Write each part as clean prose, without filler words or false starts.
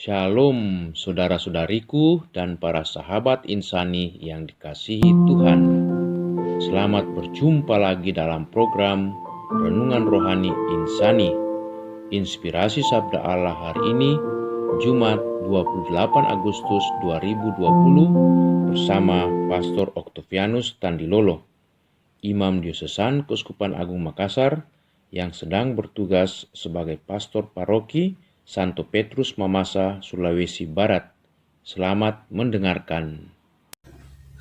Shalom saudara-saudariku dan para sahabat insani yang dikasihi Tuhan. Selamat berjumpa lagi dalam program Renungan Rohani Insani. Inspirasi Sabda Allah hari ini, Jumat 28 Agustus 2020 bersama Pastor Octavianus Tandilolo, Imam Diosesan Keuskupan Agung Makassar yang sedang bertugas sebagai Pastor Paroki Santo Petrus Mamasa, Sulawesi Barat. Selamat mendengarkan.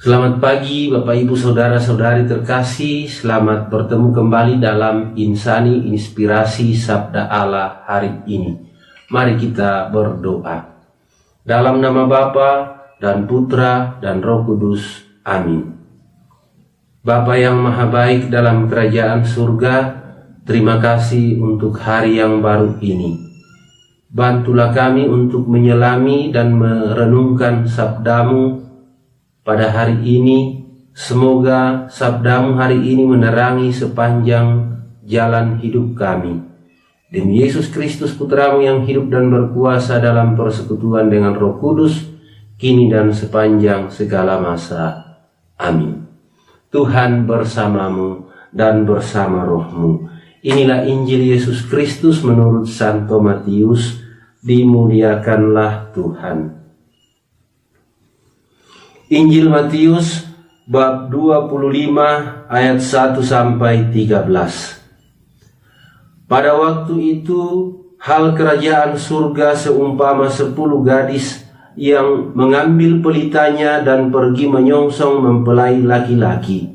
Selamat pagi Bapak Ibu Saudara-saudari terkasih. Selamat bertemu kembali dalam Insani Inspirasi Sabda Allah hari ini. Mari kita berdoa. Dalam nama Bapa dan Putra dan Roh Kudus. Amin. Bapa yang maha baik dalam kerajaan surga, terima kasih untuk hari yang baru ini. Bantulah kami untuk menyelami dan merenungkan sabdamu pada hari ini. Semoga sabdamu hari ini menerangi sepanjang jalan hidup kami. Demi Yesus Kristus Putramu yang hidup dan berkuasa dalam persekutuan dengan Roh Kudus, kini dan sepanjang segala masa. Amin. Tuhan bersamamu dan bersama rohmu. Inilah Injil Yesus Kristus menurut Santo Matius. Dimuliakanlah Tuhan. Injil Matius bab 25 ayat 1 sampai 13. Pada waktu itu hal kerajaan surga seumpama 10 gadis yang mengambil pelitanya dan pergi menyongsong mempelai laki-laki.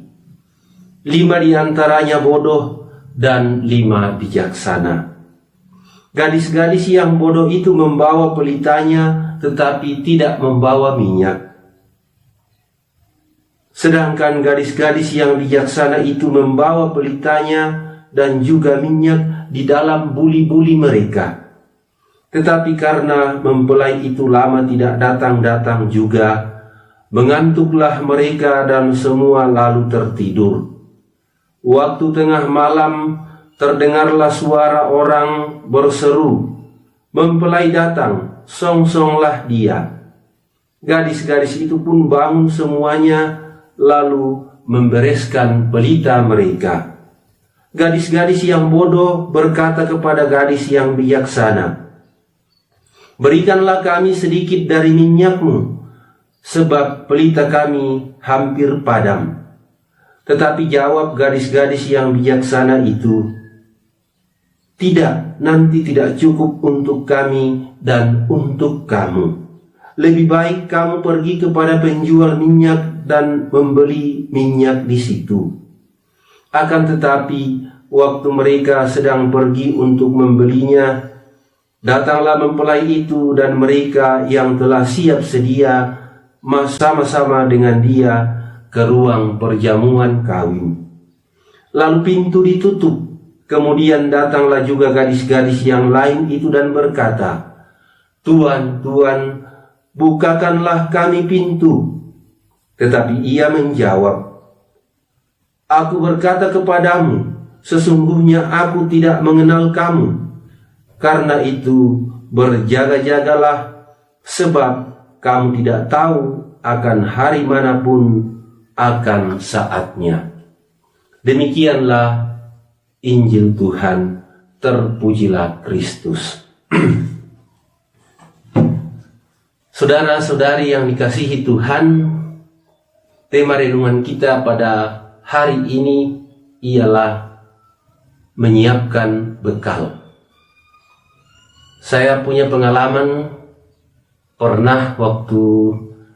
5 diantaranya bodoh dan 5 bijaksana. Gadis-gadis yang bodoh itu membawa pelitanya tetapi tidak membawa minyak. Sedangkan gadis-gadis yang bijaksana itu membawa pelitanya dan juga minyak di dalam buli-buli mereka. Tetapi karena mempelai itu lama tidak datang-datang juga, mengantuklah mereka dan semua lalu tertidur. Waktu tengah malam terdengarlah suara orang berseru, "Mempelai datang, songsonglah dia." Gadis-gadis itu pun bangun semuanya, lalu membereskan pelita mereka. Gadis-gadis yang bodoh berkata kepada gadis yang bijaksana, "Berikanlah kami sedikit dari minyakmu, sebab pelita kami hampir padam." Tetapi jawab gadis-gadis yang bijaksana itu, "Tidak, nanti tidak cukup untuk kami dan untuk kamu. Lebih baik kamu pergi kepada penjual minyak dan membeli minyak di situ." Akan tetapi, waktu mereka sedang pergi untuk membelinya, datanglah mempelai itu dan mereka yang telah siap sedia sama-sama dengan dia ke ruang perjamuan kawin. Lalu pintu ditutup. Kemudian datanglah juga gadis-gadis yang lain itu dan berkata, "Tuan, Tuan, bukakanlah kami pintu." Tetapi ia menjawab, "Aku berkata kepadamu, sesungguhnya aku tidak mengenal kamu. Karena itu berjaga-jagalah, sebab kamu tidak tahu akan hari manapun akan saatnya." Demikianlah Injil Tuhan. Terpujilah Kristus. Saudara-saudari yang dikasihi Tuhan, tema renungan kita pada hari ini ialah menyiapkan bekal. Saya punya pengalaman pernah waktu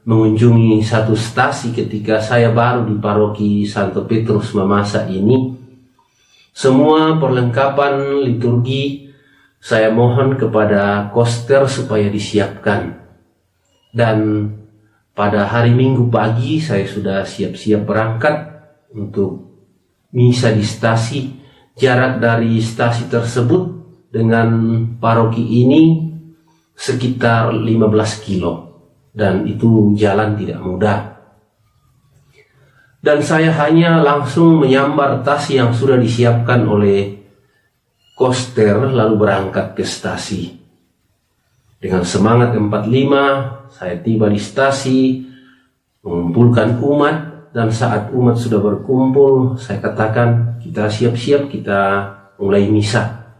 mengunjungi satu stasi ketika saya baru di paroki Santo Petrus Mamasa ini. Semua perlengkapan liturgi saya mohon kepada koster supaya disiapkan. Dan pada hari Minggu pagi saya sudah siap-siap berangkat untuk misa di stasi. Jarak dari stasi tersebut dengan paroki ini sekitar 15 kilo. Dan itu jalan tidak mudah. Dan saya hanya langsung menyambar tas yang sudah disiapkan oleh koster lalu berangkat ke stasi. Dengan semangat 45, saya tiba di stasi, mengumpulkan umat, dan saat umat sudah berkumpul, saya katakan kita siap-siap, kita mulai misa.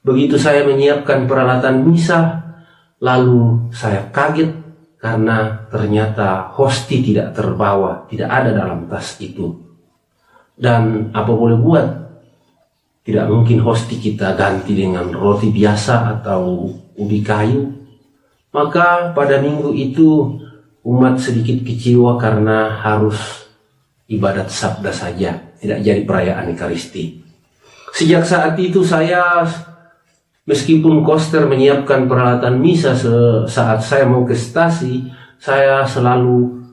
Begitu saya menyiapkan peralatan misa, lalu saya kaget karena ternyata hosti tidak terbawa, tidak ada dalam tas itu. Dan apa boleh buat? Tidak mungkin hosti kita ganti dengan roti biasa atau ubi kayu. Maka pada minggu itu umat sedikit kecewa karena harus ibadat sabda saja, tidak jadi perayaan Ekaristi. Sejak saat itu saya, meskipun koster menyiapkan peralatan misa, saat saya mau ke stasi, saya selalu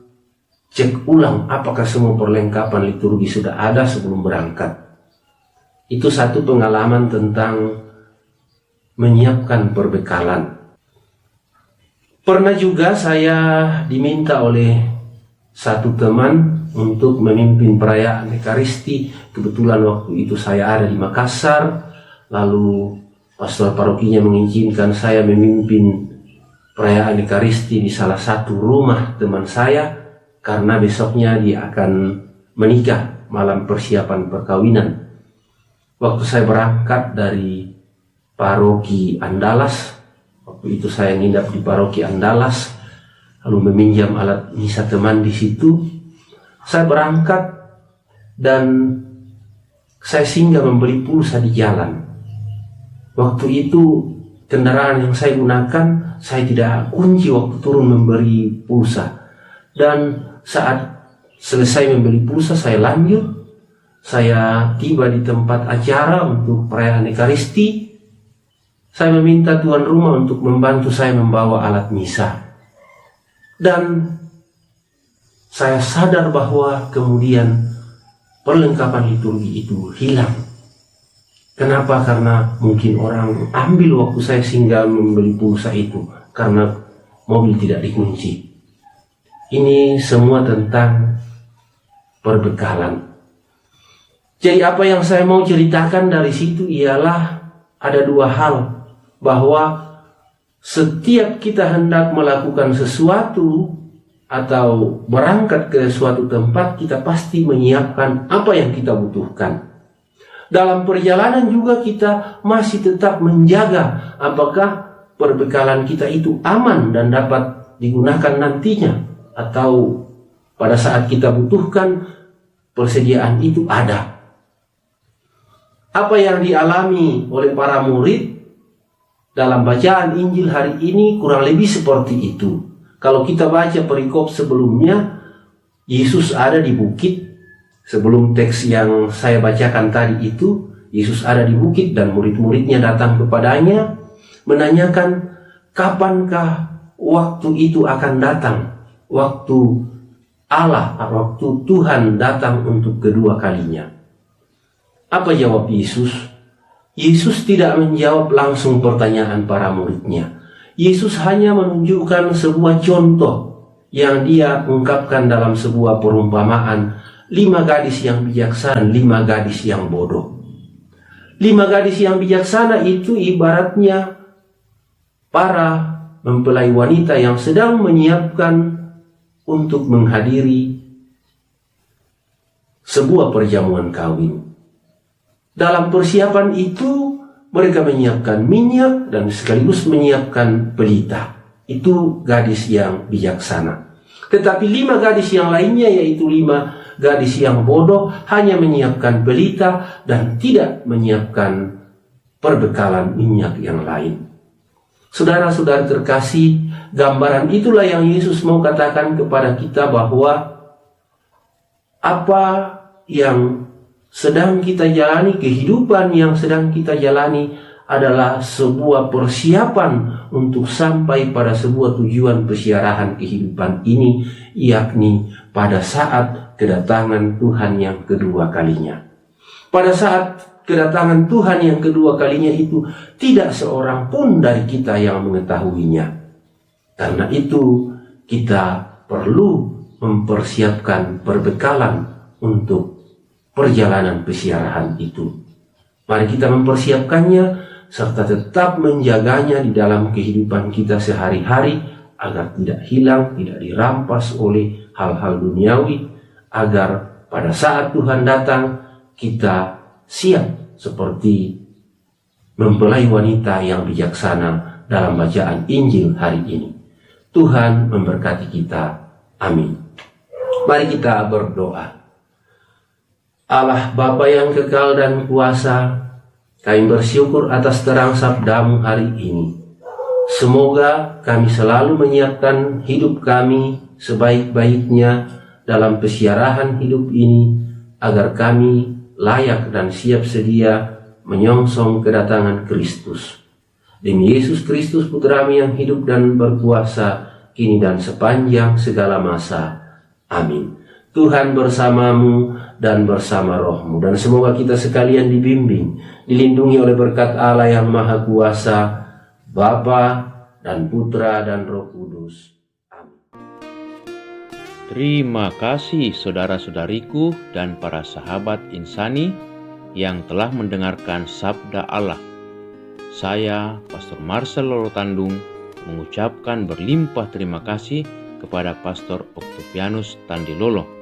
cek ulang apakah semua perlengkapan liturgi sudah ada sebelum berangkat. Itu satu pengalaman tentang menyiapkan perbekalan. Pernah juga saya diminta oleh satu teman untuk memimpin perayaan Ekaristi. Kebetulan waktu itu saya ada di Makassar, lalu pastor parokinya mengizinkan saya memimpin perayaan Ekaristi di salah satu rumah teman saya, karena besoknya dia akan menikah malam persiapan perkawinan. Waktu saya berangkat dari paroki Andalas, waktu itu saya nginap di paroki Andalas, lalu meminjam alat misa teman di situ. Saya berangkat dan saya singgah membeli pulsa di jalan. Waktu itu kendaraan yang saya gunakan, saya tidak kunci waktu turun memberi pulsa. Dan saat selesai membeli pulsa, saya lanjut. Saya tiba di tempat acara untuk perayaan Ekaristi. Saya meminta tuan rumah untuk membantu saya membawa alat misa. Dan saya sadar bahwa kemudian perlengkapan liturgi itu hilang. Kenapa? Karena mungkin orang ambil waktu saya singgah membeli pulsa itu, karena mobil tidak dikunci. Ini semua tentang perbekalan. Jadi apa yang saya mau ceritakan dari situ ialah ada dua hal, bahwa setiap kita hendak melakukan sesuatu atau berangkat ke suatu tempat, kita pasti menyiapkan apa yang kita butuhkan. Dalam perjalanan juga kita masih tetap menjaga apakah perbekalan kita itu aman dan dapat digunakan nantinya, atau pada saat kita butuhkan persediaan itu ada. Apa yang dialami oleh para murid dalam bacaan Injil hari ini kurang lebih seperti itu. Kalau kita baca perikop sebelumnya, Yesus ada di bukit. Sebelum teks yang saya bacakan tadi itu, Yesus ada di bukit dan murid-muridnya datang kepadanya menanyakan kapankah waktu itu akan datang, waktu Allah, waktu Tuhan datang untuk kedua kalinya. Apa jawab Yesus? Yesus tidak menjawab langsung pertanyaan para muridnya. Yesus hanya menunjukkan sebuah contoh yang dia ungkapkan dalam sebuah perumpamaan. 5 gadis yang bijaksana, 5 gadis yang bodoh. 5 gadis yang bijaksana itu ibaratnya para mempelai wanita yang sedang menyiapkan untuk menghadiri sebuah perjamuan kawin. Dalam persiapan itu mereka menyiapkan minyak dan sekaligus menyiapkan pelita. Itu gadis yang bijaksana. Tetapi 5 gadis yang lainnya, yaitu 5 gadis yang bodoh, hanya menyiapkan pelita dan tidak menyiapkan perbekalan minyak yang lain. Saudara-saudara terkasih, gambaran itulah yang Yesus mau katakan kepada kita, bahwa apa yang sedang kita jalani, kehidupan yang sedang kita jalani adalah sebuah persiapan untuk sampai pada sebuah tujuan persiarahan kehidupan ini, yakni pada saat kedatangan Tuhan yang kedua kalinya. Pada saat kedatangan Tuhan yang kedua kalinya itu, tidak seorang pun dari kita yang mengetahuinya. Karena itu kita perlu mempersiapkan perbekalan untuk perjalanan persiarahan itu. Mari kita mempersiapkannya serta tetap menjaganya di dalam kehidupan kita sehari-hari, agar tidak hilang, tidak dirampas oleh hal-hal duniawi, agar pada saat Tuhan datang kita siap seperti mempelai wanita yang bijaksana dalam bacaan Injil hari ini. Tuhan memberkati kita. Amin. Mari kita berdoa. Allah Bapa yang kekal dan kuasa, kami bersyukur atas terang sabda-Mu hari ini. Semoga kami selalu menyiapkan hidup kami sebaik-baiknya dalam pesiarahan hidup ini, agar kami layak dan siap sedia menyongsong kedatangan Kristus. Demi Yesus Kristus Putra-Mu yang hidup dan berkuasa kini dan sepanjang segala masa. Amin. Tuhan bersamamu dan bersama rohmu, dan semoga kita sekalian dibimbing, dilindungi oleh berkat Allah yang Maha Kuasa, Bapa dan Putra dan Roh Kudus. Amin. Terima kasih saudara-saudariku dan para sahabat insani yang telah mendengarkan sabda Allah. Saya, Pastor Marcel Lolotandung, mengucapkan berlimpah terima kasih kepada Pastor Octavianus Tandilolo.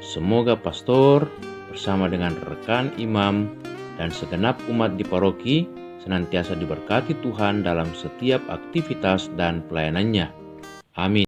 Semoga pastor bersama dengan rekan imam dan segenap umat di paroki senantiasa diberkati Tuhan dalam setiap aktivitas dan pelayanannya. Amin.